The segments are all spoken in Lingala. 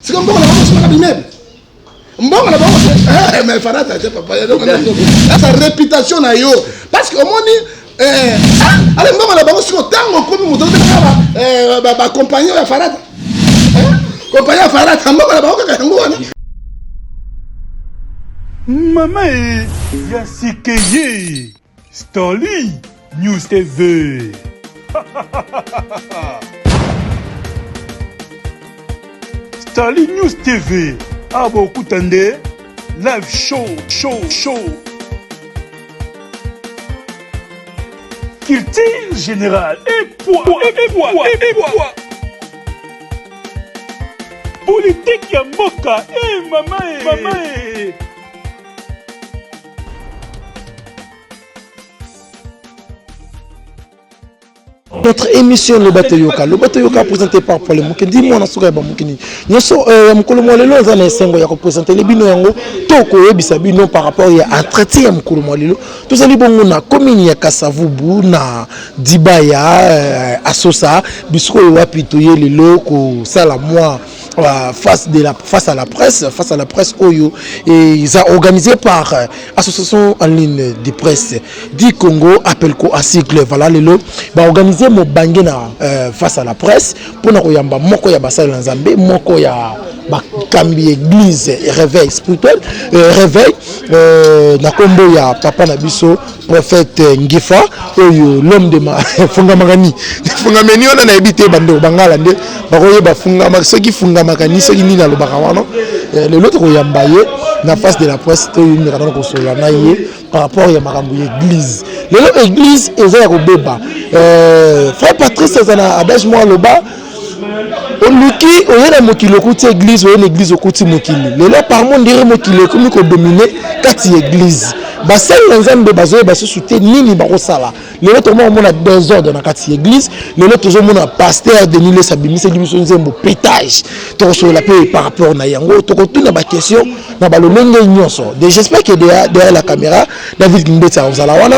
C'est comme Mbongo na bango immeuble. Mbongo na bango mais Farata c'est papa. Sa réputation na yo parce que au moins allez Mbongo na bango siko tango komi moto ba compagnon ya Farata. Compagnon ya Farata Mbongo na bango kaka yango wana. Mama Yasikeye Stanley News TV. Stanley News TV. Ah beaucoup tendez. Live show. Culture générale et poids. Politique ya mboka. Mama. Notre émission Le Batayoka présenté par Paul Moukendi, moi, Nasouga Bamoukini. Nous sommes Moukolomolelo, on a Sengo, qui présenté les bino yango, Toko, Ebisabino par rapport à traiter à Moukolomolelo. Tous les bons, on a commis Kassavubu, na Dibaya, Asosa, Bisco, Wapitoye, les locaux, Salamois. Face à la presse Oyo, et ils ont organisé par association en ligne de presse du Congo Appelco à cycle voilà les lots va organiser mon bangena face à la presse pour na koyamba moko ya basala nzambe moko ya bakambi église réveil spirituel réveil na kombo ya papa na biso prophète Ngifa Oyo l'homme de ma fungamagani fungameni ona na ebité bande bangala nde bakoye bafungama soki fungama kanisa ni na lobaka wana le lot koyamba ye na face de la presse to yini kana ko sola na ye par rapport ya makambo église le église eza ya kobeba frère Patrice zana adage moi loba oluki oyena mokili kuti église oyena église okuti mokili lelo par monde dire mokili komi ko dominer kati église basali nzambe bazoye basoute nini bakosala lelo to mona désordre na kati église lelo tozo mona pasteur Denis Le Sabimise biso nzembo pétage to so la paix par rapport na yango to ko tuna ba question na balolenge nyonso j'espère que derrière la caméra David Mbetsa ozala wana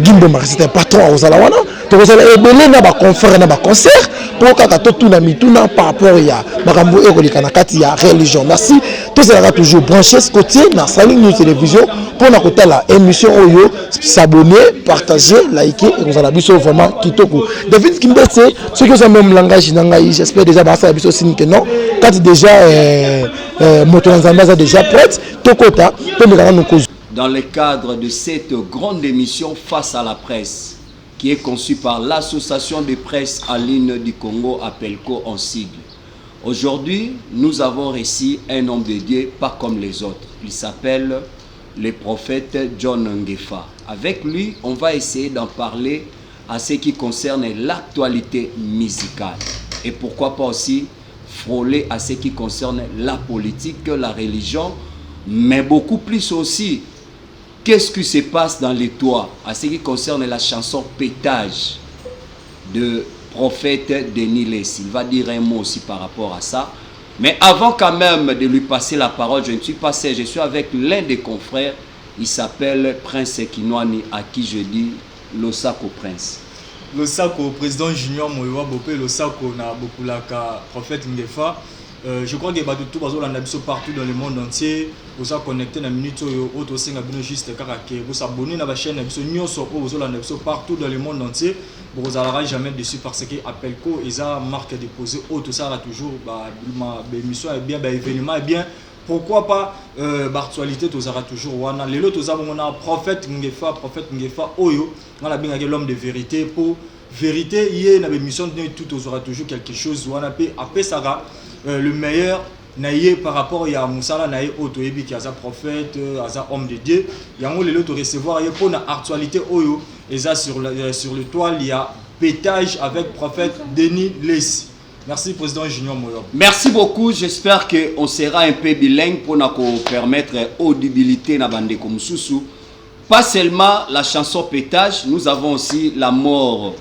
Gimbo Mar c'est un patron ozala wana to kozala ebele na ba conférence na ba concert pour kaka to tuna mituna par rapport ya makambo ekolika na kati ya religion. Merci tous les toujours branchés ce côté na Stanley News Télévision pour na kota la émission Oyo s'abonner partager liker et vous allez biso vraiment kitoko David Kimbetse ceux qui ont même langage nangai j'espère déjà basa biso signe que non quand déjà moto nzambaza déjà prête tokota to ndika na ko. Dans le cadre de cette grande émission Face à la presse qui est conçue par l'association de presse en ligne du Congo Appelco en sigle. Aujourd'hui, nous avons reçu un homme de Dieu pas comme les autres. Il s'appelle le prophète John Ngefa. Avec lui, on va essayer d'en parler à ce qui concerne l'actualité musicale. Et pourquoi pas aussi frôler à ce qui concerne la politique, la religion, mais beaucoup plus aussi qu'est-ce qui se passe dans les toits à ce qui concerne la chanson Pétage de prophète Denis Les. Il va dire un mot aussi par rapport à ça. Mais avant quand même de lui passer la parole, je ne suis pas seul, je suis avec l'un des confrères. Il s'appelle Prince Kinwani, à qui je dis Losako Prince. Losako, président Junior Moïwa Bopé, Losako na Bokulaka, prophète Ngefa. Je crois que tout partout dans le monde entier, vous êtes connecté dans la minute où vous êtes juste vous abonnez à la chaîne, partout dans le monde entier. Vous n'allez jamais dessus parce que Appelco, ils ont marque déposée, tout ça là toujours, l'émission est bien, l'événement est bien. Pourquoi pas l'actualité, tout ça toujours. Les autres, on a prophète Ngefa, Oyo, on a bien l'homme de vérité pour. Vérité, il y a une émission tout aura toujours quelque chose. On a après ça le meilleur naïe par rapport à Moussala naïe autoébi qui a un prophète, a homme de Dieu. Il y a un de recevoir pour une actualité Oyo et ça sur le toit il y a Pétage avec prophète Denis Les. Merci président Junior Moyo. Merci beaucoup. J'espère que on sera un peu bilingue pour nous permettre audibilité na bande comme Soussou. Pas seulement la chanson Pétage, nous avons aussi la mort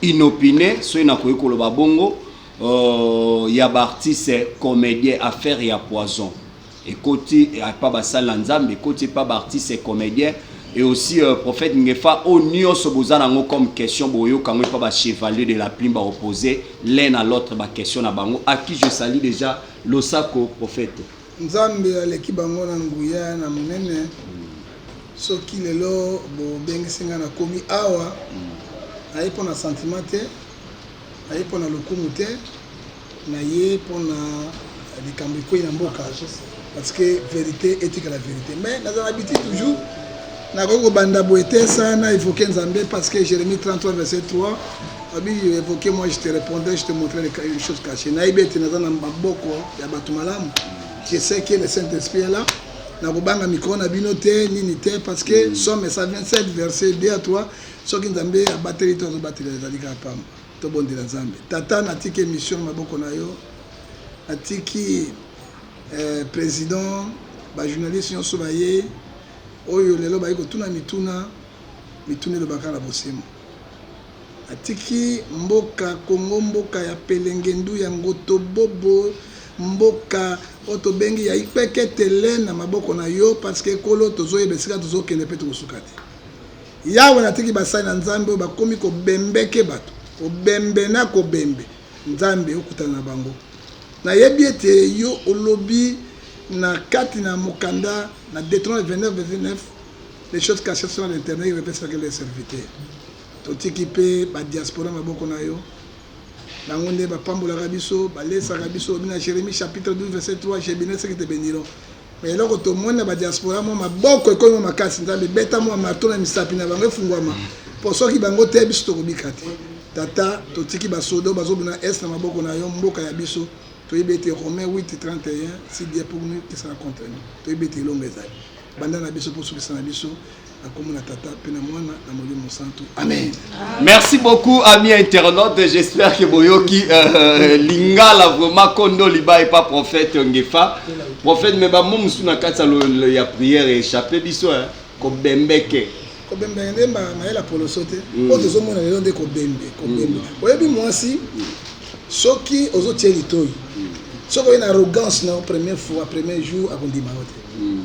inopinée, soit na koyeko loba bongo. Y a artiste comédien affaire ya poison. Et côté pas basal nzambe, côté pas artiste comédien et aussi prophète Ngefa au nyonso bozanango comme question boyo kango pas ba chevalier de la plume ba opposer l'un à l'autre ba question na bango à qui je salue déjà Losako prophète Nzambe aleki bango na nguya na monene soki lelo bo bengisinga na komi awa ayi pona sentiment te ayi pona lokumu te na ye pona likambo ko ina mboka parce que vérité éthique la vérité mais dans l'habitude toujours na ko banda boete sana évoquer Nzambe parce que Jérémie 33 verset 3 abi évoquer moi je te répondais je te montrais les choses cachées na ibete na na maboko ya batu malamu je sais que le Saint-Esprit est là na kobanga micro na bino te nini te parce que Somme 127 verset 2 à 3 soki Nzambe abateli to azobateli ezali kaka pamba to bondela Nzambe tata natiki émission maboko na yo natiki président ba journaliste nyonso baye oyo lelo baye kotuna mituna elobaka na bosemo atiki mboka Kongo mboka ya pelengendu ya ngoto bobo mboka oto bengi ya ipeke tele na maboko na yo parce que kolo tozoyeba esika tozokende mpe tokosuka te yawe natiki basali na Nzambe oyo bakomi kobembeke bato kobembe na kobembe Nzambe okutana na bango nayebi ete yo olobi na kati na mokanda na Deutéronome 29 les choses cachées sur l'internet il répète ça que les serviteurs totiki pe ba diaspora maboko na yo bango nde bapambolaka biso balesaka biso bina Jérémie chapitre 12 verset 3 je bénis ceux qui te béniront mais eloko tomona ba diaspora mo maboko ekomi makasi Nzambe beta mo marteau na misapi na bango efungwama po soki bango te biso tokobika te tata totiki basodo bazobina est na maboko na yo mboka ya biso toyebete Romains 8:31 si Dieu pour nous qui sera contre nous toyebete longo ezali banda na biso pour sukisa na biso akomona tata pe na mwana na molimo santu amen. Merci beaucoup amis internautes, j'espère que boyoki lingala vraiment kondo liba et pas prophète Ngefa prophète mais ba mom suna katsa le ya prière échappé biso hein ko bembeke kobembe ndemba mayela polo sote o tozomona lelo nde kobembe oyebi mwasi soki ozotie litoi soki une arrogance na première fois premier jour akondima ote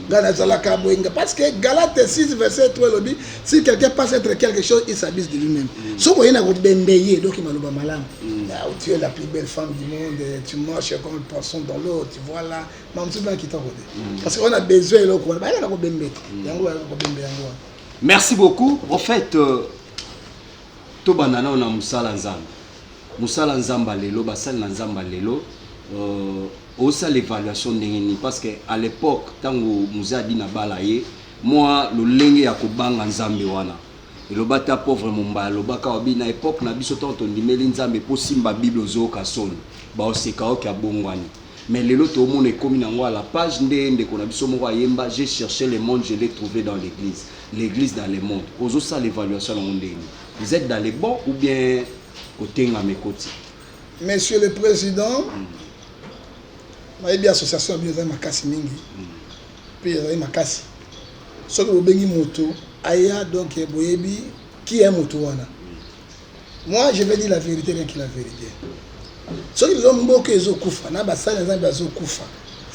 ngana zalaka boinga parce que Galates 6 verset 3 lobi si quelqu'un passe être quelque chose il s'abuse de lui-même soki une kobembeye donc maloba malam tu es la plus belle femme du monde tu marches comme un poisson dans l'eau tu vois là mamtu ba kitoko parce qu'on a besoin eloko ba na kobembe yango kobembe yango. Merci beaucoup. En fait, to banana on a musala nzamba lelo basal na nzamba lelo osa l'évaluation ndengeni parce que à l'époque tango muzadi na balaye moi le lenge ya kobanga nzambe wana elobata pauvre mumba lobaka wabi na époque na biso tonto ndimeli nzambe po simba bible zo kasoni ba oseka oki abongwani mais lelo to mona ekomi nango à la page ndende kona biso moko ayemba j'ai cherché le monde je l'ai trouvé dans l'église dans le monde ozo ça l'évaluation na ndeni vous êtes dans les bons ou bien côté ngame côté monsieur le président mayebi association bien makasi mingi puis il makasi soki bobengi moto aya donc boyebi qui est moto wana moi je vais dire la vérité rien que la vérité soki les hommes mboka ezokufa na basali nzambe azokufa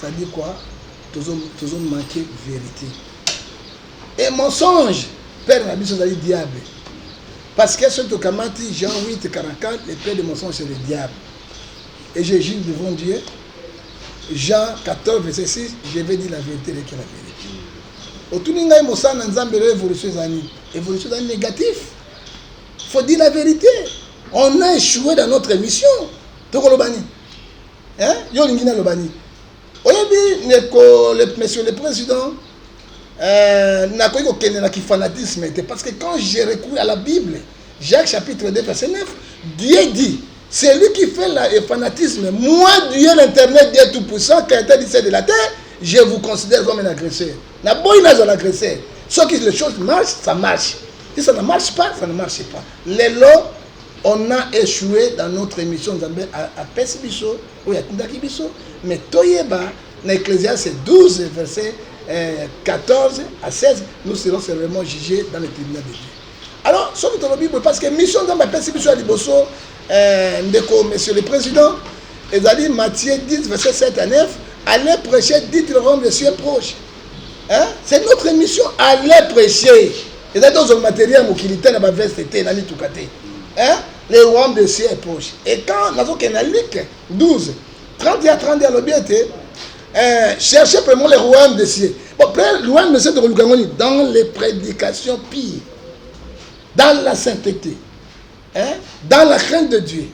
ça dit quoi toujours manquer vérité et mensonge père na biso ezali diable parce que ce tokamati Jean 8:44 le père de mensonge c'est le diable et je juge devant Dieu Jean 14 verset 6 je vais dire la vérité et que la vérité otuni ngai mosana nzambe le évolution négatif faut dire la vérité on a échoué dans notre mission tokolobani hein yo lingina lobani oyebi monsieur le président n'a pas eu fanatisme parce que quand j'ai recouru à la Bible Jacques chapitre 2 verset 9 Dieu dit c'est lui qui fait le fanatisme moi Dieu l'internet Dieu tout puissant qui a été dit de la terre je vous considère comme un agresseur na boy na un agresseur sauf que les choses marchent ça marche si ça ne marche pas ça ne marche pas les lots on a échoué dans notre émission Nzambe à Pesibiso ou à Tindakibiso mais toyeba na Ecclésiaste 12 verset 14 à 16 nous serons sérieusement jugés dans le tribunal de Dieu. Alors sauf que dans la Bible parce que mission Nzambe à Pesibiso à Liboso ndeko monsieur le président ezali Matthieu 10 verset 7 à 9 allez prêcher dites le royaume de Dieu est proche hein? C'est notre mission allez prêcher Et d'ailleurs, le matériel qui na ba veste était na litukate. Hein? Le royaume de cieux est proche. Et quand nous avons Luc 12, 30 à l'objet, cherchez vraiment le royaume de cieux. Bon, le royaume de cieux dans les prédications pires, dans la sainteté, hein? Dans la crainte de Dieu,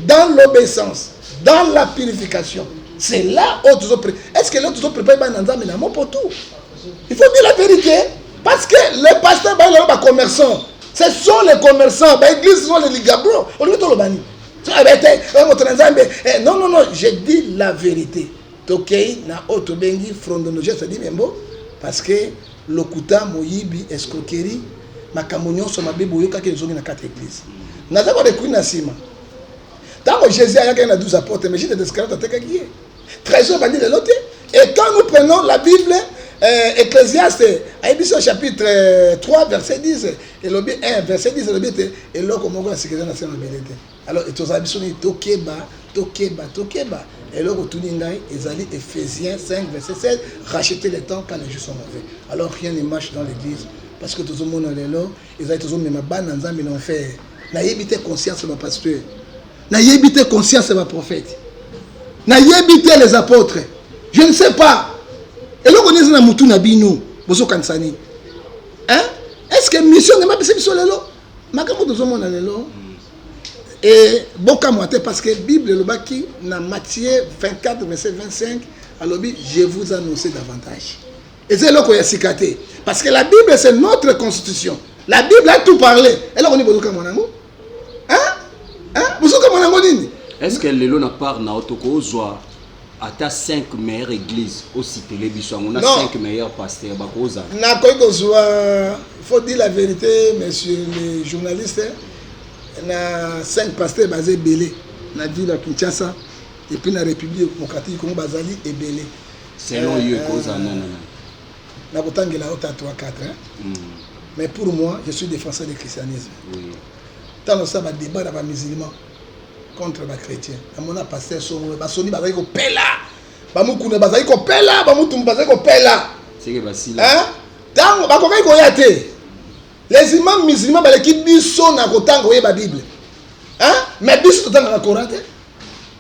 dans l'obéissance, dans la purification. C'est là où tu es. Est-ce que là tu es préparé pour tout? Il faut dire la vérité. Parce que les pasteurs, les commerçants, ce sont les commerçants, l'église, ce sont les ligabros. Non, je dis la vérité. Tokei na otobengi frondonoje, ça dit même parce que lokuta moyibi escroquerie makamonyo so mabebo yoka ke zongi na quatre églises. Na zako de kuina sima. Tant Jésus a eu 12 apôtres, mais j'ai des esclaves à Tekaki. Trésor bandit de l'autre. Et quand nous prenons la Bible, Ecclésiaste, au chapitre 3, verset 10, et le 1, verset 10, et là, comme on voit la sécurité nationale. Alors, et tous les Tokeba. Et là, ils allaient Ephésiens 5, verset 16, racheter le temps quand les jours sont mauvais. Alors, rien ne marche dans l'église. Parce que tout le monde est là, ils allaient tous les mêmes bandes, ils ont fait. N'ayez conscience de ma pasteur. N'ayez conscience de ma prophète. N'ayez les apôtres. Je ne sais pas. Et là, on est dans Moutou Nabino, Bozo Kansani. Hein? Est-ce que mission n'est pas possible sur le lot? Makamo de Zomo dans le lot. Et Boka Moite, parce que la Bible, le Baki, dans Matthieu 24, verset 25, alors je vous annonce davantage. Et c'est là qu'on y a cicaté. Parce que la Bible, c'est notre constitution. La Bible a tout parlé. Et là, on est Bozo Monango. Hein? Bozo Monango Nini? Est-ce que le lot n'a pas Naotoko Zoa? À ta 5 meilleures églises aussi télévision, on a 5 meilleurs pasteurs. Il faut dire la vérité, messieurs les journalistes. On a 5 pasteurs basés Belé, dans la ville de Kinshasa, et puis dans la République démocratique Congo Bazali et Belé. Selon eux, cause non. La Botang est la haute à 3-4. Mais pour moi, je suis défenseur du christianisme. Oui. Tant que ça va débat avec les musulmans contre les chrétiens. Mon pasteur Somo, Basoni bazali ko pela. Bamukuna bazali ko pela, bamutum bazali ko pela. C'est que Basile. Hein? Tant ba ko ko yate. Les imams musulmans ba l'équipe biso na ko tango ye ba Bible. Hein? Mais biso to na Coran te.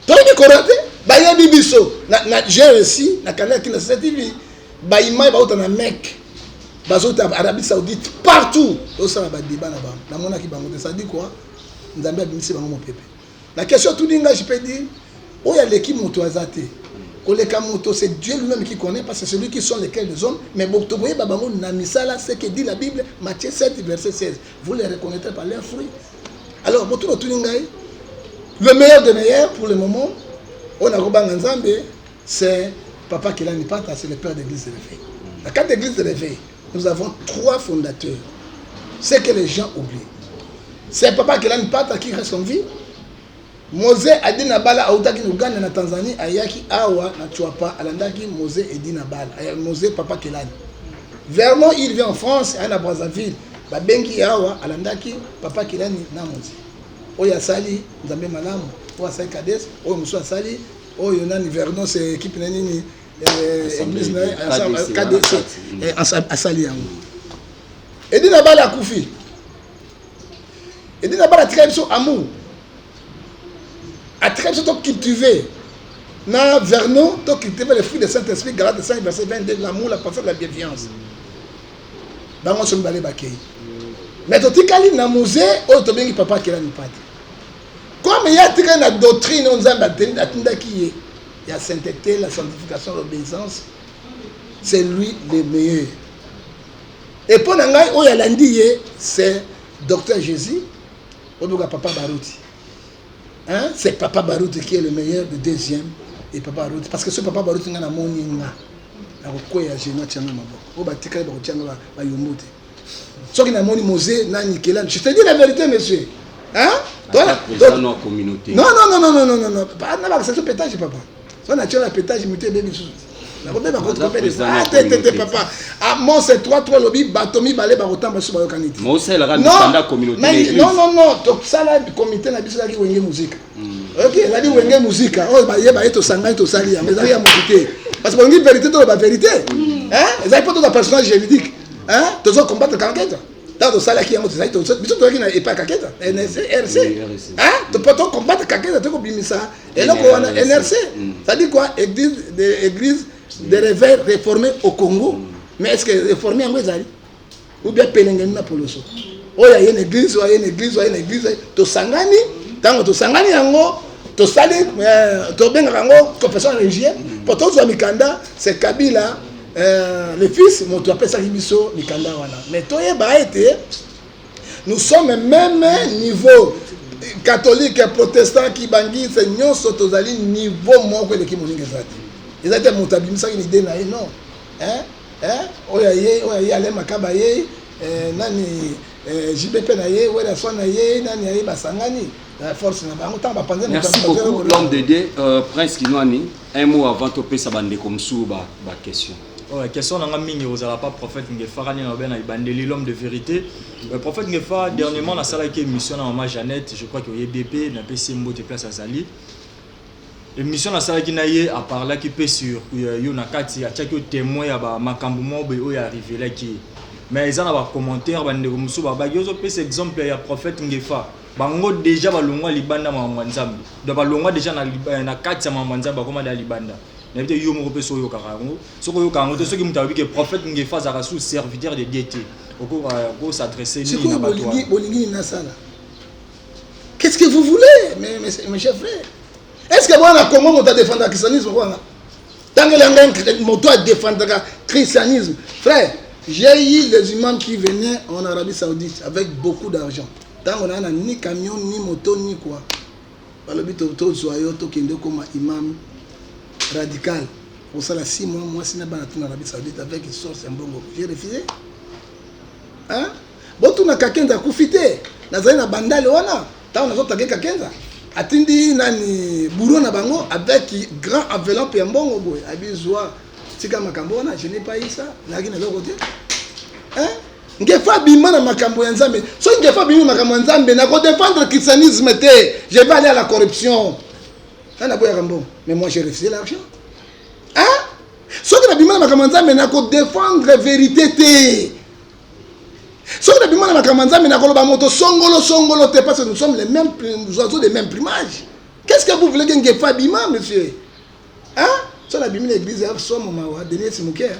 To ni Coran te. Ba ye biso na j'ai réussi na canal qui na TV. Ba imam ba na Mecque. Bazota Arabie Saoudite partout. Au ça ba débat na ba. Na mona ki bango ça dit quoi? Nzambe abimisi bango mon pépé. La question tout dingue, je peux dire, où il y a l'équipe moto azate. C'est Dieu lui-même qui connaît, parce que c'est lui qui sont lesquels des hommes. Mais Boktoboye Babamo Namisala, c'est ce que dit la Bible, Matthieu 7, verset 16. Vous les reconnaîtrez par leurs fruits. Alors, le meilleur des meilleurs, pour le moment, on a Roban Nzambe, c'est Papa Kelani Pata, c'est le père d'église de l'éveil. La carte d'église de l'éveil, nous avons 3 fondateurs. C'est que les gens oublient. C'est Papa Kelani Pata qui reste en vie. Mose Adina Bala autaki Uganda na Tanzanie ayaki awa na Chuapa alandaki Mose Edina Bala Mose Papa Kelani. Vernon il vient en France à Brazzaville babengi awa alandaki Papa Kelani na Mose. Oya sali Nzambe malamu oya sali Kades oya musu asali oya nani Vernon c'est équipe nani église na Kades asali yango. Edina Bala akufi. Edina Bala tika amour. À très bien cultiver. Dans Vernon, tu cultives les fruits de Saint-Esprit, Galates 5, verset 22, l'amour, la patience, la bienveillance. Dans mon son balé bakay. Mais tu as na musée, tu as papa qui l'a mis pas. Comme il y a la doctrine, on a il y a sainteté, la sanctification, l'obéissance. C'est lui le meilleur. Et pour Nangai, il y a lundi, c'est Docteur Jésus, ou Papa Barouti. Hein? C'est Papa Barouti qui est le meilleur, le deuxième. Et Papa Barouti. Parce que ce Papa Barouti, il y a un moni. Il y a je te dis la vérité, monsieur. Hein? Non, communauté. Non. C'est un pétage, papa. C'est un pétage, papa. Ah, moi, c'est 3 lobby, batomi, balé, barotan, basso, barokaniti. Moi, c'est la communauté. Non. Donc, ça, là, le comité, n'a pas dit wenge musique. Ok, il a dit wenge musique. Oh, bah, il y a tout sangay, tout sali, mais il y a musique. Parce qu'on dit vérité, dans la vérité. Hein? Ils n'avaient pas d'autres personnages juridiques. Hein? Tous les combattre quand même. Tant que ça là qui est en train de se faire, tu as dit pas Kaketa, NRC, RC, hein? Tu peux pas combattre Kaketa, tu peux bien ça. Et là on a NRC, ça dit quoi? Église de réveil réformée au Congo. Mais est-ce que réformée en Guadeloupe ou bien Pelengena pour le saut? Oh il y a une église, il y a une église, il y a une église. Tu sangani, tant que tu sangani yango, tu sali, tu benga yango confession religieuse. Pour tous les Mikanda, c'est Kabila. Le fils, tu appelles ça Ribiso, Mikanda wana. Mais toi, nous sommes même niveau catholique, protestant, qui bangui, c'est nous sotozali niveau moins que les Kimoninga zati. Ils étaient montabim ça une idée naïe non. Oyaye, ale makabaye, nani JBP naïe, ouela soit naïe, nani naïe basangani. La force n'a pas autant pas. Merci beaucoup l'homme de Dieu, Prince Kinwani. Un mot avant de passer à comme sous ma question. La question n'a mingi aux pas prophète Ngefa ni na ibandeli l'homme de vérité. Le prophète Ngefa dernièrement la salle qui émission na maman Jeannette, je crois que BP na PC Mbote place à Zali. Émission la salle qui naie à part là qui peut sur yo na kati a chaque témoin ya ba makambo mo be o ya arrivé là qui. Mais ils en a commentaire bande comme sous ba yo zo pese exemple ya prophète Ngefa. Bango déjà balongwa libanda ma nzambe. Do balongwa déjà na kati ya ma nzambe comme da libanda. N'avait yo mo peso yo karango. Soko yo karango ceux qui mutabi que prophète Ngefa za sous serviteur de Dieu. Pour s'adresser ni na bato. Bolingi na sala. Qu'est-ce que vous voulez mes chers frères? Est-ce que voilà comment on t'a défendu le christianisme voilà? Tant que les motos défendent le christianisme, frère, j'ai eu les imams qui venaient en Arabie Saoudite avec beaucoup d'argent. Tant qu'on a ni camion, ni moto, ni quoi. Par le but de soyons qui est comme imam radical. Pour ça, 6 mois, moi, si je suis en Arabie Saoudite avec une source, un bon goût. J'ai refusé. Hein? Bon, tu n'as qu'un qui a profité. Dans un bandal, on a. Tant qu'on a quelqu'un. Atindi nani bourreau na bango avec grand enveloppe et un bon goût. Abizwa. Tika makambona, je n'ai pas eu ça. Nagi na l'autre côté. Hein? Ngefa bima na makambo ya nzambe. So ngefa bima na makambo ya nzambe na ko défendre le christianisme té. Je vais aller à la corruption. Na boya kambo. Mais moi j'ai refusé l'argent. Hein? So que na bima na makambo ya nzambe na ko défendre la vérité té. So que na bima na makambo ya nzambe na ko loba moto songolo té parce que nous sommes les mêmes oiseaux des mêmes plumages. Qu'est-ce que vous voulez que ngefa bima monsieur? Hein? So na bima l'église ya somo mawa Denis Simouké.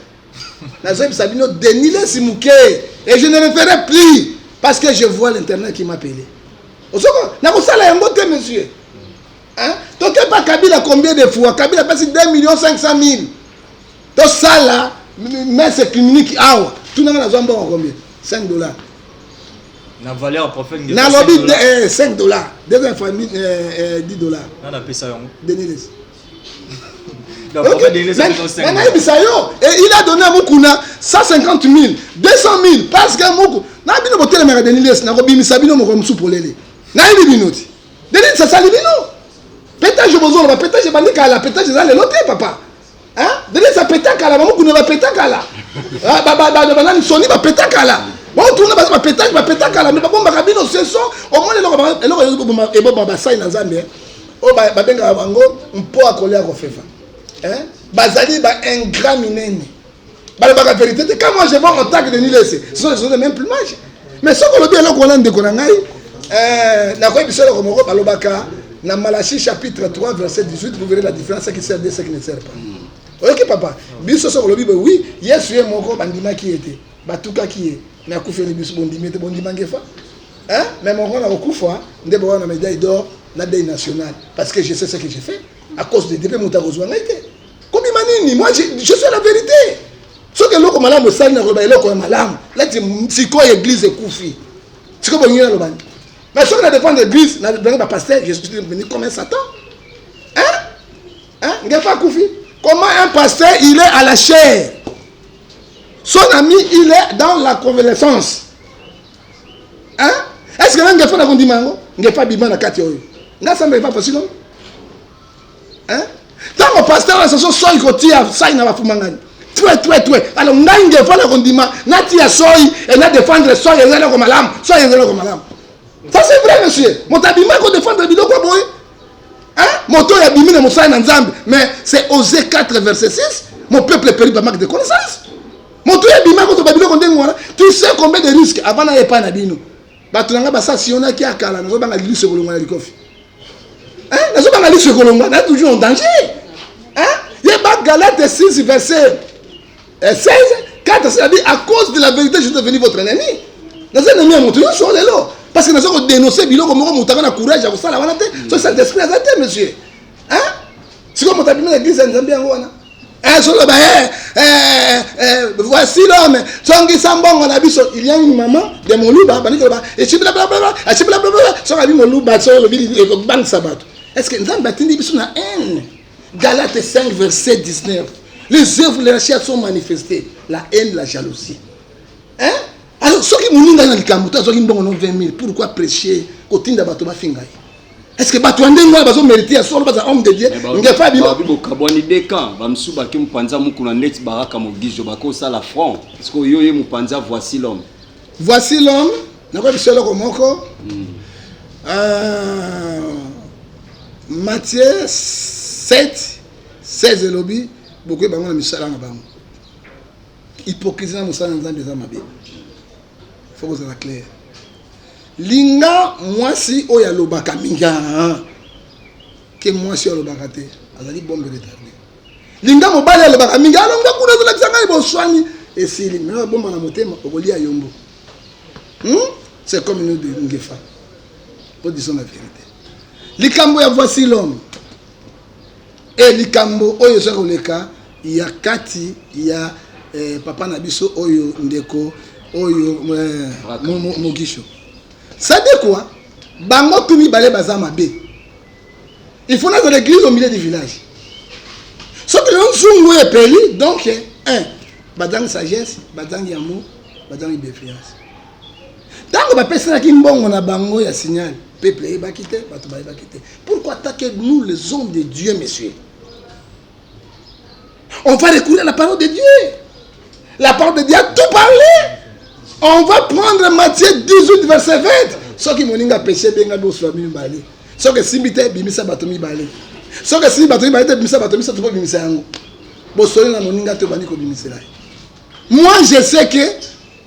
Denis Simouké. Et je ne le ferai plus parce que je vois l'internet qui m'appelait. Monsieur. Hein? Donc, pas Kabila combien de fois? Kabila passe 2 500 000. Donc, ça là, mais c'est clinique. Ah, tout le monde a combien? 5 $. La valeur prophète. Na lobby 5 $. Deuxième fois, 10 $. On a payé ça. Denis. Okay. Et il a donné à Moukouna 150 000, 200 000 parce que Moukou n'a pas de botel mais Denis n'a pas mis Sabino comme sous pour les. N'a pas binoti. Denis ça sali bino. Pétage bozo va pétage bandika la pétage za le loté papa. Hein? Denis ça pétage kala Moukouna va pétage kala. Ah baba soni va pétage kala. Bon tourne va pétage kala mais pas bon bakabino ce sont au moins les et bon ça ina Zambie. O ba benga bango mpo akoler ko fefa. Hein? Bazali ba ingrat minene. Ba la vérité quand moi je vois en tant que Denis Lessé, ce sont les mêmes plumages. Mais ce que le bien là qu'on a de konangai na ko bisela ko moko balobaka na Malachie chapitre 3 verset 18 vous verrez la différence qui sert de ce qui ne sert pas. OK papa, biso so ko lobi oui, Yesu ye moko bandima qui était. Batuka qui est. Na kufeli biso bondima te bondima ngefa. Hein? Mais mon on a okufa ndebo na médaille d'or la deuil national parce que je sais ce que j'ai fait. À cause de DP Moutarozo, comme Imanini, moi je suis la vérité. Ce que l'on a dit, c'est que l'on a là, c'est quoi l'église est Koufi. C'est comme on a dit. Mais ce que l'on défend l'église, on a pasteur, je suis venu comme un Satan. Hein? Hein? Il n'y a pas Koufi. Comment un pasteur, il est à la chair? Son ami, il est dans la convalescence. Hein? Est-ce que l'on a fait la condimango? Il n'y a pas Biban à Katioyo. Là, ça ne va pas possible. Hein? Tant que pasteur la station soy kotia ça ina bafumangani. Tue. Alors ndange fala kondima nati ya soy et na défendre soy ezela ko malamu. Soy ezela ko malamu. Ça c'est vrai monsieur. Motabima ko défendre biloko boy. Hein? Moto ya bimine mosala na Nzambe mais c'est Osée 4 verset 6. Mon peuple est perdu par manque de connaissance. Tu sais combien de risques avant d'aller pas na bino. Batulanga basa si on a qui a kala, nous avons lu ce que l'on a likofi. Hein? Nous avons lu ce que l'on a toujours en danger. Hein? Il y a pas Galates 6 verset 16, 4, c'est-à-dire à cause de la vérité, je suis devenu votre ennemi. Nous avons ennemi à montrer une chose là. Parce que nous avons dénoncé bilo comme on a courage à ça la vanité. C'est ça l'esprit à tête, monsieur. Hein? Si comme on t'a dit l'église en Zambie en Wana. Voici l'homme. Il y a une maman de mon loup. Est-ce que nous avons bâti une haine? Galates 5, verset 19. Les œuvres de la chair sont manifestées. La haine, la jalousie. Hein? Alors, ceux qui m'ont dit dans le Kamuta, ceux qui m'ont dit 20 000, pourquoi prêcher au Tinda Batoma Fingaï? Est-ce que Batouandé Noir va mériter à solo parce homme de Dieu? Il n'y a pas de Kaboni des camps. Bamsuba qui m'panza mukuna net baraka mogijo bako ça la front. Parce que yo m'panza voici l'homme. Voici l'homme. N'a pas vu comme encore. Matthieu 7, 16 et lobby. Beaucoup de gens misala na bango. Hypocrisie na musala na nzambe za mabe. Faut que ça soit clair. Linga mwasi oya lobaka minga ke mwasi oya lobaka te azali bombe retardé. Linga mobali oya lobaka minga alonga kuna zola kisanga iboswani esili mais bomba na motema okolia yombo. C'est comme une de ngefa. Pour dire la vérité. Likambo ya voici l'homme. Et likambo oyo so koleka ya kati ya papa na biso oyo ndeko oyo mogisho. Ça dit quoi? Bango tumi balé bazama B. Il faut dans l'église au milieu du village. Sauf que l'on zungu est peli, donc badang sagesse, badang yamour, badang bienveillance. Tant que personne qui mbongo na bango ya signal, peuple va quitter, bato va quitter. Pourquoi attaquer nous les hommes de Dieu, messieurs? On va recourir à la parole de Dieu. La parole de Dieu a tout parlé. On va prendre Matthieu 18, verset 20. Ce qui m'ont péché, bien que soit mis balé. Ce que si bité, bimisa batomi balé. Ce que si batomi balé, bimisa batomi, ça te peut bimisa yango. Bon, soyez dans mon inga te bani ko bimisa là. Moi, je sais que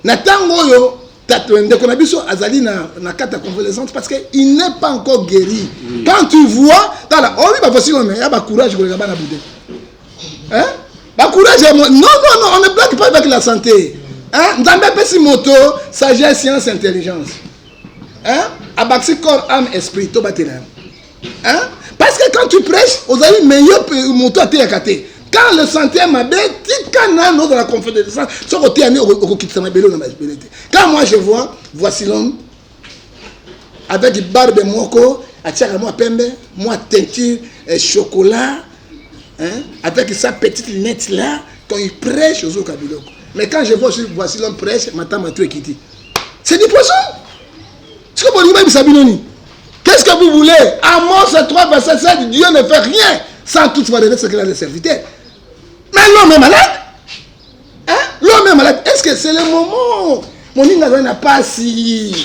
natango yo tatouende qu'on a biso azali na carte convalescente parce que il n'est pas encore guéri. Quand tu vois, t'as là, oh oui, bah voici on a courage pour les gars na boudé. Hein? Bah courage, non, on ne blague pas avec la santé. Hein? Dans mes petits motos, sagesse, science, intelligence. Hein? Abaxi corps, âme, esprit, tout bâti là. Hein? Parce que quand tu prêches, vous avez meilleur moto à télécater. Quand le santé m'a bé, tu canal dans la conférence, ce côté année au quitte ma bélo dans ma spiritualité. Quand moi je vois, voici l'homme avec du barbe de moko, à tirer moi pembe, moi teinture, chocolat, hein? Avec sa petite lunette là, quand il prêche aux Okabiloko. Mais quand je vois voici l'homme prêche, ma tante m'a tout quitté. C'est du poisson. Qu'est-ce que vous voulez? Amos 3, verset 7, Dieu ne fait rien sans toutefois donner ce qu'il a de serviteurs. Mais l'homme est malade. Hein? L'homme est malade. Est-ce que c'est le moment? Mon île n'a pas si. Il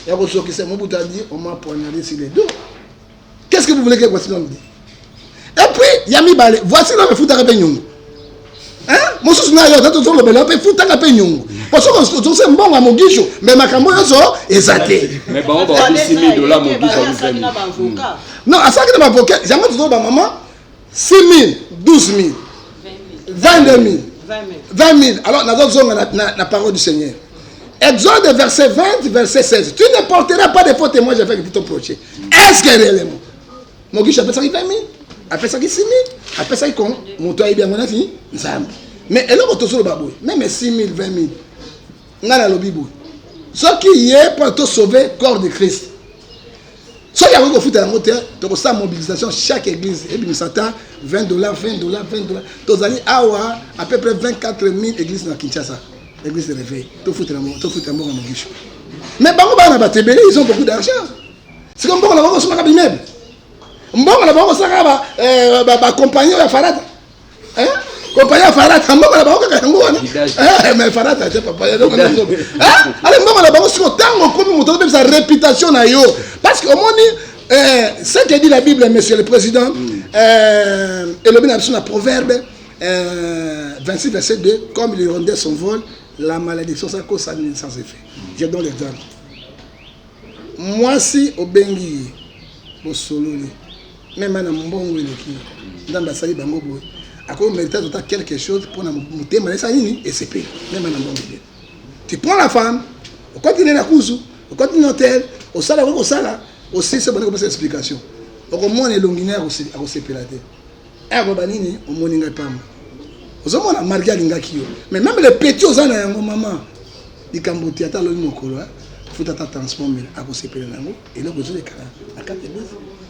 y a quelque chose qui s'est mon bout à dire, on m'a poignardé sur les dos. Qu'est-ce que vous voulez que voici l'homme dit? Et puis, il y a mis balai. Voici l'homme fout à répéter. Hein? Mon souci n'a pas été le bel homme, fout à répéter. Parce que c'est bon à mon guichot, mais ma camouflage est exalté. Mais bon, on va $6 000 mon guichot. Non, à ça que ma avocat, jamais tout ma maman, 6 000, 12 000, 22 000, 20 000. Alors, nous avons la parole du Seigneur. Exode verset 20, verset 16. Tu ne porteras pas de faux témoins, j'ai fait que tu t'approches. Est-ce que réellement? Mon guichot appelle ça 20 000, appelle ça 6 000, appelle ça con. Mon toit est bien, mon ami. Mais elle a autour le baboué. Même 6 000, 20 000. Nana le bibou. Ce qui est pour te sauver corps de Christ. Ce qui a eu foot à la moteur, tu as une mobilisation chaque église. Et puis, Satan, $20, $20. Tu as à peu près 24 000 églises dans Kinshasa. L'église de réveil. Tu fous à mort à mon guichot. Mais ils ont beaucoup d'argent. C'est comme on a beaucoup de immeuble. On a beaucoup de compagnie à Farad. Hein? Compagnie Farad, mais Farad, c'est pas allez, on sa réputation. Parce que ce que dit la Bible, monsieur le président, et le bien un proverbe, 26 verset 2, comme l'hirondelle son vol, la malédiction ça cause sans effet. Je donne l'exemple. Moi si au bengi au sololi, même à mon bon dans la salle bango boy, à quoi mérite quelque chose pour nous témoigner ça et c'est pire. Même à mon bon. Tu prends la femme, au continue la cousu, au continue l'hôtel, au salaire, aussi c'est bon comme cette explication. Au moins les longuinaires aussi à se pélater. Et à Robanini, au moninga pam. Aux hommes on a marqué à l'ingakio. Mais même les petits aux années, maman, ils cambotent à talon mokolo, faut attendre transport mais à se pélater et là vous avez la carte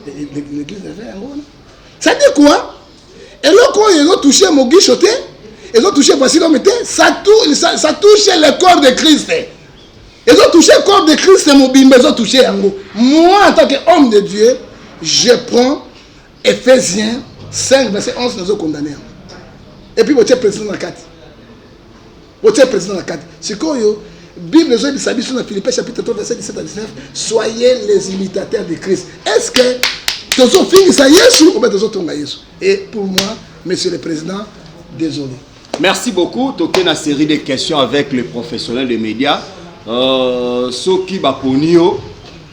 l'église de faire ça dit quoi? Et là quand ils ont touché mon guichoté, ils ont touché voici l'homme était, ça touche le corps de Christ. Ils ont touché le corps de Christ et mon bimbe, ils ont touché Yango. Moi, en tant qu'homme de Dieu, je prends Ephésiens 5, verset 11, nous avons condamné. Et puis, vous êtes président dans la 4. Vous êtes président dans la 4. C'est quoi, la Bible nous dit dans Philippiens chapitre 3, verset 17 à 19, soyez les imitateurs de Christ. Est-ce que nous avons fini ça Jésus ou bien nous avons Jésus? Et pour moi, monsieur le président, désolé. Merci beaucoup. Toqué une série de questions avec les professionnels des médias. Ceux qui baponio,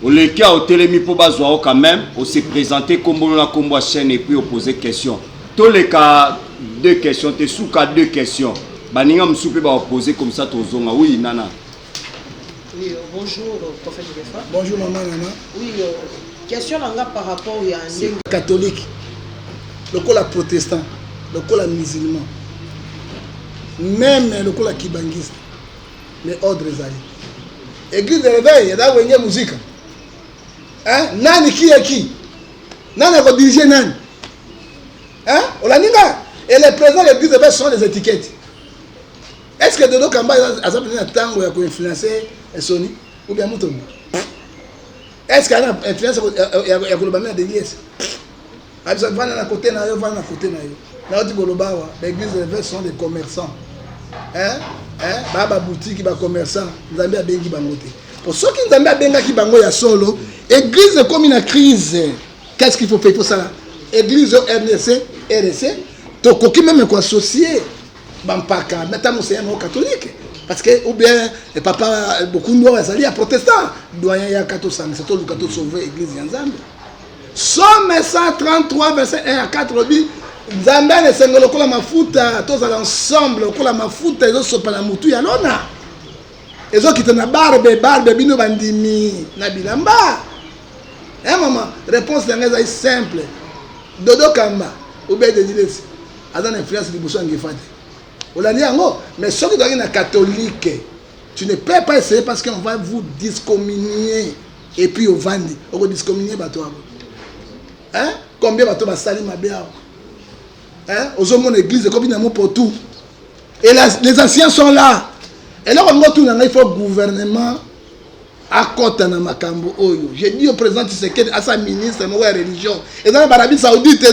le cas au télémi pour bazoao quand même, on s'est présenté comme on a comme chaîne et puis on posait questions. Tous les cas, deux questions, t'es sous cas deux questions. Baninga m'soupe ba poser comme ça tozonga. Oui, Nana. Oui, bonjour, prophète Gefa. Bonjour, maman, Nana. Oui, question par rapport à un catholique, le col protestant, le col musulman, même le col kibangiste, les ordres zali. Église de réveil, il y a une musique. Hein? Nani qui est qui? Nani a dirigé Nani? Hein? Et les présidents de l'église de réveil sont des étiquettes. Est-ce que Dodo Kamba a un tango qui a influencé Sony ou bien Mouton? Est-ce qu'il y a une influence qui a globalisé des liens? Il y a un côté, il y a un côté. Les églises de réveil sont des commerçants. Hein? Baba boutique ba commerçant, Nzambe a bengi bangote. Pour ceux qui Nzambe a benga ki bango ya solo, église comme une crise. Qu'est-ce qu'il faut faire pour ça? Église RDC, to koki même ko associé bampaka, notamment c'est un catholique parce que ou bien le papa beaucoup de gens sont protestants, doyen ya catholique, c'est tout le catholique sauver église ya Nzambe. Somme 133 verset 1 à 4 dit Nzambe ne sengolo kola mafuta tous ensemble kola mafuta ezo sopa na mutu ya lona ezo kitana barbe bino bandimi na bilamba. Maman, réponse est simple. Dodo Kamba ou bien de dire a une influence de Bousso Ngefate. On l'a dit mais ceux qui sont catholique, tu ne peux pas essayer parce qu'on va vous discommunier et puis au vandi, on va discommunier bateau. Hein? Combien bateau va salir ma bien? Hein? Aux hommes de l'église, comme il y a pour tout. Et les anciens sont là. Et là, on va tout il faut gouvernement à côté de Makambo Oyo. J'ai dit au président Tshisekedi, à sa ministre de la religion. Et dans l'Arabie Saoudite, ils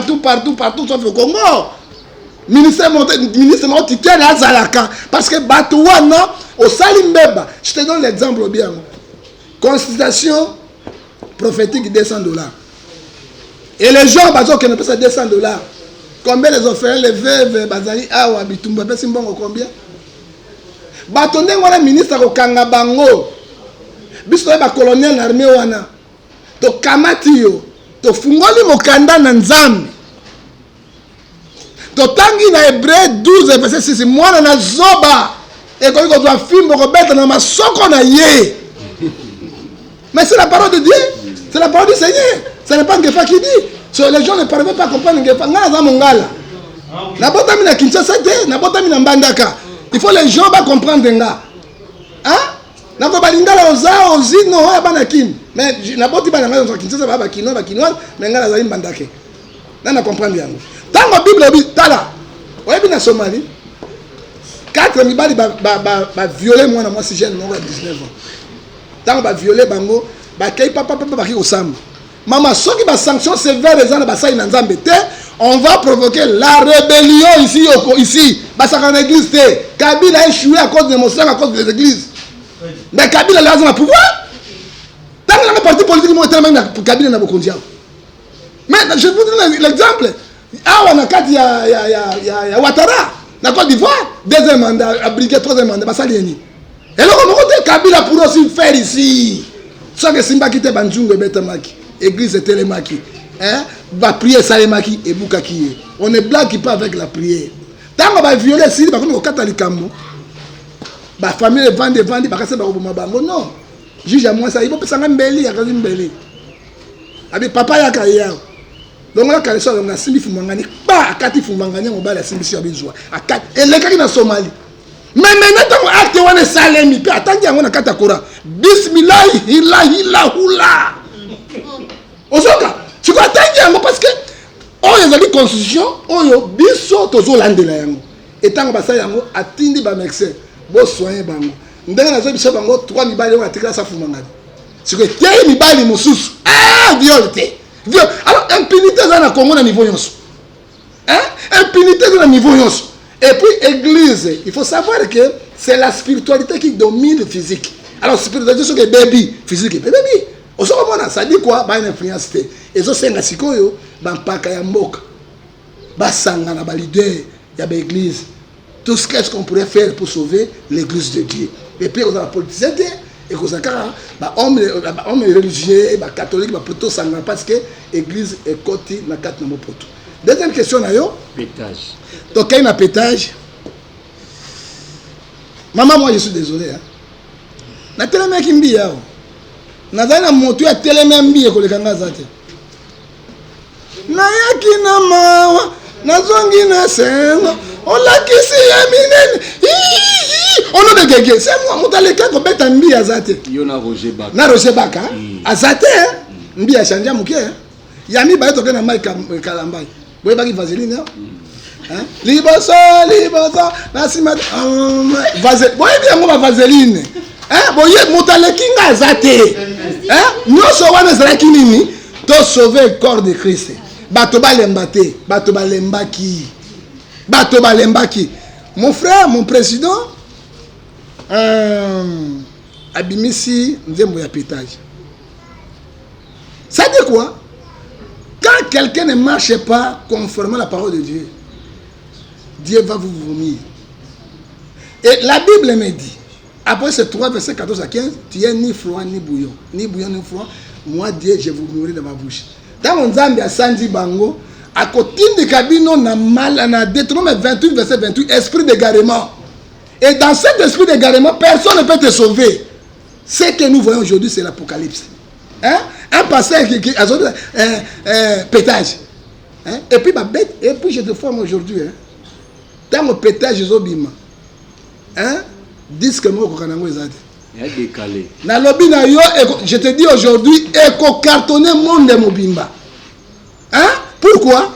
sont partout, sauf au Congo. Ministre titulaire à Zalaka. Parce que Batouana, au Salimbeba, je te donne l'exemple bien. Consultation prophétique $200. Et les gens, qui ne payent $200. Combien les offrants, les veuves, Bazali, Awa, Bitumba, combien? Batonde wana ministre ko kanga bango. Biso ba colonel armée wana. To kamati yo, to fungoli mokanda na Nzambe. To tangi na Hébreu 12 verset 6 mwana na zoba. Et quand il doit fimbo ko beta na masoko na ye. Mais c'est la parole de Dieu. C'est la parole du Seigneur. Ce n'est pas Ngefa qui dit. Les gens ne parviennent pas à comprendre Ngefa. Ngala za mongala. Na botami na Kinshasa te, na botami na Mbandaka. Il faut les gens comprendre nga. Hein? Na ko balingala oza ozino ya banakin. Mais na boti balanga on Kinshasa ba bakino mais ngala za Mbandaka. Na comprendre yango. Tango Bible bi tala. Oyebi na Somalie. 4 mibali ba violer moi na moi si jeune moi 19 ans. Tango ba violer bango, ba kei papa ba ki osamba. Maman, ceux qui va sanction sévère les gens on va provoquer la rébellion ici. Parce qu'en église, Kabila a échoué à cause des démonstrations, à cause des églises. Mais Kabila a le pouvoir. Tant que le parti politique est tellement Kabila n'a pas de. Mais je vous donne l'exemple. awa na kati ya Ouattara na Côte d'Ivoire, deuxième mandat abriqué, troisième mandat basali yeni eloko moko te Kabila pour aussi faire ici soki simba kite banjungu ebetamaki église telemaki ba prier salemaki et bukaki. On ne blague pas avec la prière. Tant va violer si ba comme kata likambo ba famille vendre ba kase ba roboma bango non juge à moi ça il faut pesanga mbeli ya kazi mbeli abi papa ya kaya donc la kaleso na simbi fumangani ba akati fumangani mobala simbi si abizwa akati elekaki na Somalie mais maintenant acte wana salemi pe atangi yango na kata kora bismillah ilaha hula osoka tu ko atangi yango parce que oyo ezali constitution oyo biso tozolandela yango etango basali yango atindi ba médecin bo soigner bango ndenge nazo biso bango 3 mibali wana tikala sa fumangani siko tei mibali mususu violté viol alors impunité dans le Congo na niveau yonso impunité dans le niveau yonso. Et puis église, il faut savoir que c'est la spiritualité qui domine le physique. Alors spiritualité c'est que baby physique et baby au second moment ça dit quoi ba une influence té ezo senga sikoyo ba mpaka ya mboka ba sanga na ba leader ya ba église tout ce qu'on pourrait faire pour sauver l'église de Dieu. Et puis on a la politicien et qu'on s'accara ba homme religieux ba catholique ba plutôt sanga parce que église est côté na kat na mopoto. Deuxième question na yo pétage. Donc il y a un pétage. Maman, moi je suis désolé. Na teleme kimbi yao. Nazana moto ya teleme mbi ko le kanga zate. Na yaki na mawa, na zongi na sengo. On la kisi ya minene. On a de gege. C'est moi mutaleka ko beta mbi ya zate. Yo na Roger Baka. Na Roger Baka. Azate mbi ya chanja muke. Yami ba to kana mai kalambai. Boye ba ki vaseline. Liboso, nasima vaseline. Boye bien moi vaseline. Boye mutaleki nga zate. Nyonso wana zalaki nini? To sauver le corps de Christ. Bato balembate, bato balembaki. Bato balembaki. Mon frère, mon président abimisi nzembo ya pétage. Ça dit quoi? Quand quelqu'un ne marche pas conformément à la parole de Dieu, Dieu va vous vomir. Et la Bible me dit, après ces 3 versets 14 à 15, tu es ni froid ni bouillon. Ni bouillon ni froid. Moi, Dieu, je vous nourris dans ma bouche. Dans mon Zambie à Sanji Bango, à côté de Kabino, on a mal, on a Deutéronome 28, verset 28, esprit d'égarement. Et dans cet esprit d'égarement, personne ne peut te sauver. Ce que nous voyons aujourd'hui, c'est l'Apocalypse. Un passage qui a pétage. Et puis, je te forme aujourd'hui. Dans le pétage, disque moi kokanango ezate. Il a décalé. Na lobi na yo je te dis aujourd'hui eko cartonner monde mobimba. Pourquoi?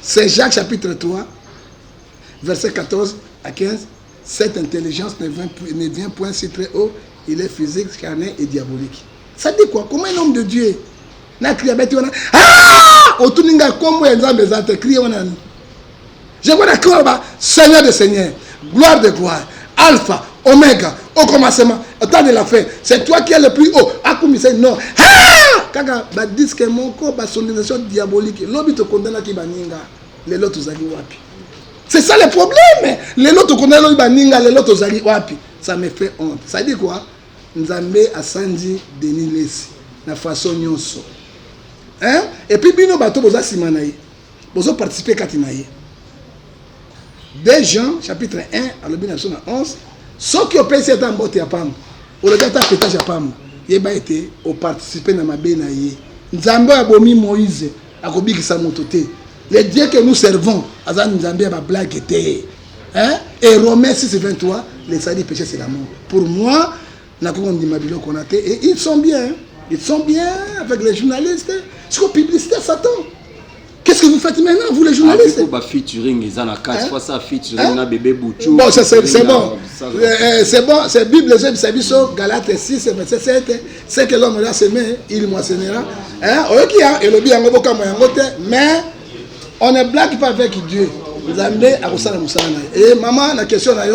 C'est Jacques chapitre 3 verset 14 à 15. Cette intelligence ne vient point si très haut, il est physique, carnel et diabolique. Ça dit quoi? Comment un homme de Dieu na crié beti wana otuninga kombo ya nzambe ezate crié wana. Je vois d'accord Seigneur de Seigneur, gloire de gloire, Alpha, Oméga, au commencement, au temps de la fin, c'est toi qui es le plus haut. Akumise non. Kaka ba disque moko ba sonorisation diabolique. Lobi to condamna ki baninga, les lots zali wapi. C'est ça le problème. Les lots to condamna lobi baninga, les lots zali wapi. Ça me fait honte. Ça dit quoi? Nzambe asandi Denis Lesi na façon nyonso. Et puis bino bato boza simanaye. Bozo participer katinaye. 2 Jean chapitre 1 à l'objet 11. Ce qui ont payé cette ambote à Pam, au regard de pétage à Pam, il a été au participer dans ma bénaïe. Nzambe a bomi Moïse, a kobi qui s'amontoté. Les dieux que nous servons, Azan Nzambe a blague été. Et Romains 6 23, les sadis péchés c'est l'amour. Pour moi, n'a qu'on dit Mabilo qu'on a été, et ils sont bien. Ils sont bien avec les journalistes. C'est quoi publicité Satan? Qu'est-ce que vous faites maintenant, vous les journalistes? Featuring, ils ont la 4 fois ça, featuring, na bébé Bouchou. Bon, c'est bon. C'est bon, c'est Bible, c'est Bible, Galates 6, verset 7. C'est que l'homme là semé, il moissonnera. Mais on ne blague pas avec Dieu. Et maman, la question là,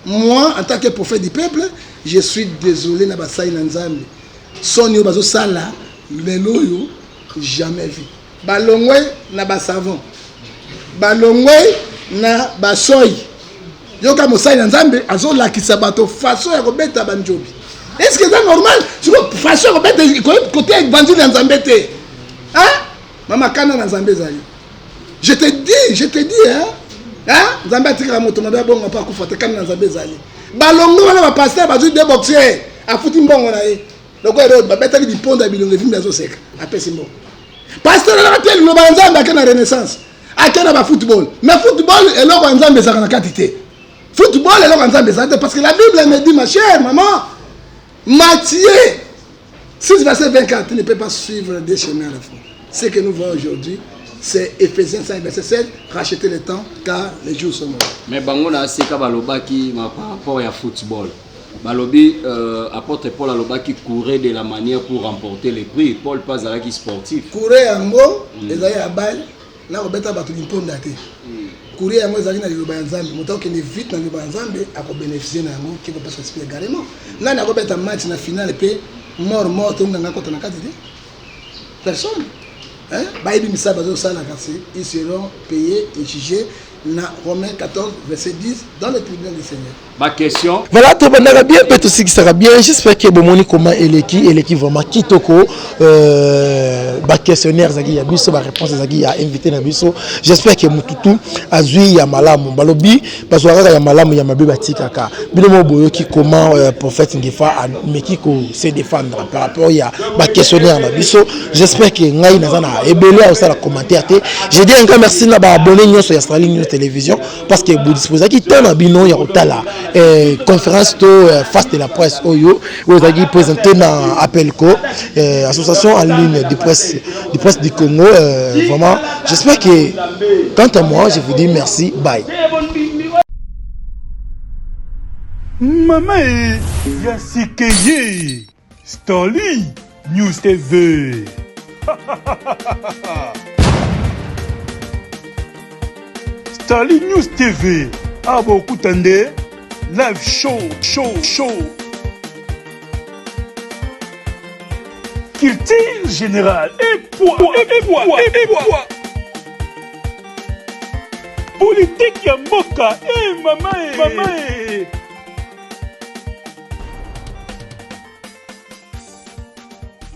moi, en tant que prophète du peuple, je suis désolé, na basai na nzambe. Son yo bazo sala, lelo yo jamais vu. Balongwe na ba savon. balongwe na basoyi yoka mosali na nzambe azolakisa bato façon ya kobeta banjobi. Est-ce que c'est normal? Siko façon ya kobeta côté évangile ya nzambe te. Hein? Mama kana na nzambe zali. Je te dis hein? Nzambe atikala moto na bongo pa kufa te kana na nzambe zali. Balongo wana ba pasteur bazu de boxer afuti mbongo na ye. Loko ero babeta li ponda bilongo vimbi azoseka. Apesi mbongo. Pasteur na tel no ba nzambe akena renaissance. Akena ba football. Mais football eloko nzambe zaka na quantité. Football eloko nzambe zaka parce que la Bible me dit ma chère maman Matthieu 6 verset 24 tu ne peux pas suivre des chemins à la fois. Ce que nous voyons aujourd'hui c'est Ephésiens 5 verset 7 racheter le temps car les jours sont mauvais. Mais bango na seka balobaki par rapport à football. Balobi apôtre Paul alobaki courir de la manière pour remporter les prix. Paul pas alaki sportif. Courir yango ezali ya balle na kobeta bato limponda te. Courir yango ezali na liloba ya Nzambe. Moto okende vite na liloba ya Nzambe akobénéficier na yango qui peut pas s'inspirer également. Nani akobeta match na finale pe mort tonganga kota na kati te. Personne. Hein? Baïbi misa bazo sala kasi ils seront payés et jugés na Romains 14 verset 10 dans le tribunal du Seigneur. Ma question. Voilà, tout le monde bien, peut aussi que ça va bien. J'espère que bon comment Eleki vraiment kitoko questionnaire zaki ya biso ba réponse zaki ya invité na biso. J'espère que mututu azui ya malamu balobi bazwaka ya malamu ya mabe batikaka. Bino mo boyoki comment prophète Ngefa meki ko se défendre par rapport ya ba questionnaire na biso. J'espère que ngai nazana ebele au ça la commentaire te. Je dis encore merci na ba abonné nyonso ya Starling News Télévision parce que vous disposez qui tona bino ya otala conférence face de la presse Oyo vous avez présenté dans Appelco association en ligne de presse du Congo vraiment j'espère que quant à moi je vous dis merci bye. Maman Yasikeye Starling News TV. Starling News TV. Abo Kutande live show. Culture générale et poids. Politique ya mboka, maman.